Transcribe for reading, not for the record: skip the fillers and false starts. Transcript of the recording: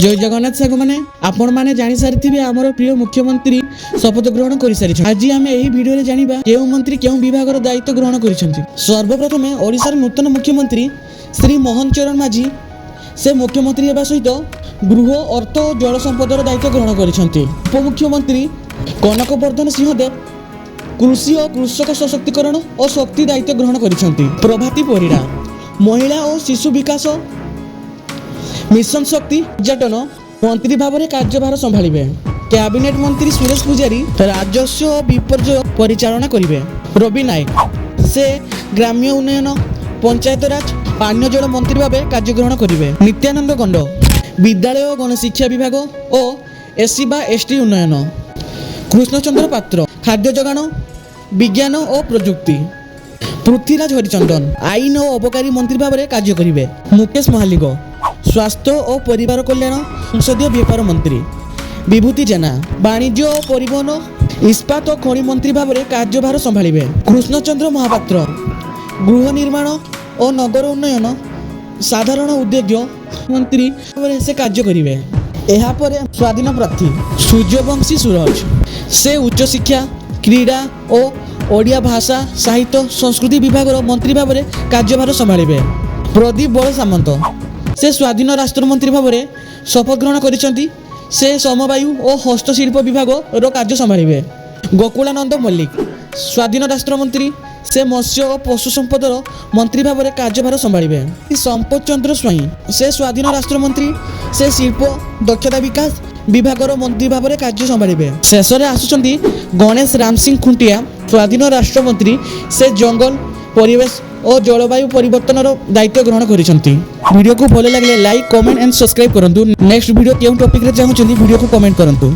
जय जगन्नाथ साग मैंने आपण मैंने जानी सारी आमर प्रिय मुख्यमंत्री शपथ ग्रहण कर सारी। आज आम यही भिडियो जानिबा केउ मंत्री केउ विभाग दायित्व ग्रहण करिसेंती। सर्वप्रथम ओडिशार नूतन मुख्यमंत्री श्री मोहन चरण माझी से मुख्यमंत्री हेबा सहित गृह अर्थ और जल संपदर दायित्व ग्रहण करिसेंती। उपमुख्यमंत्री कनक वर्धन सिंहदेव कृषि और कृषक सशक्तिकरण और शक्ति दायित्व ग्रहण करिसेंती। प्रभाती परिड़ा महिला और शिशु विकास मिशन शक्ति पर्यटन मंत्री भाव में कार्यभार संभालिबे। कैबिनेट मंत्री सुरेश पुजारी राजस्व और विपर्यय परिचालना करिवे। रवि नायक से ग्राम्य उन्नयन पंचायत राज पानीय जल मंत्री भाव कार्यग्रहण करिवे। नित्यानंद गंड विद्यालय और गणशिक्षा विभाग और एससी बा एसटी उन्नयन। कृष्णचंद्र पात्र खाद्य जोगाण विज्ञान और प्रजुक्ति। पृथ्वीराज हरिचंदन आईन और अबकारी मंत्री भाव में कार्य करिवे। मुकेश महालिक स्वास्थ्य और परिवार कल्याण संसदीय व्यापार मंत्री। विभूति जेना वाणिज्य और परिवहन इस्पात और खनि मंत्री भाव में कार्यभार संभालिबे। कृष्णचंद्र महापात्र गृह निर्माण और नगर उन्नयन साधारण उद्योग मंत्री भाव से कार्य करिवे। एहा परे स्वाधीन प्रार्थी सूर्यवंशी सूरज से उच्च शिक्षा क्रीड़ा और ओडिया भाषा साहित्य संस्कृति विभाग मंत्री भाव में कार्यभार संभालिबे। प्रदीप बड़ सामंत से स्वाधीन राष्ट्र मंत्री भाव में शपथ ग्रहण करिसेंती। से समवायु और हस्तशिल्प विभाग कार्य संभालिबे। गोकुलानंद मल्लिक स्वाधीन राष्ट्र मंत्री से मत्स्य और पशु संपदर मंत्री भाव में कार्यभार संभालिबे। संपत चंद्र स्वाई से स्वाधीन राष्ट्र मंत्री से शिल्प दक्षता विकास विभाग मंत्री भाव में कार्य संभालिबे। शेष में आसुचंती गणेश राम सिंह खुंटिया स्वाधीन राष्ट्र मंत्री से जंगल परिवेश और जलवायु परिवर्तन दायित्व ग्रहण करिसेंती। वीडियो को भल लगे लाइक कमेंट एंड सब्सक्राइब करंतु। नेक्स्ट वीडियो केउं टॉपिक रे चाहूछंती वीडियो को कमेंट करंतु।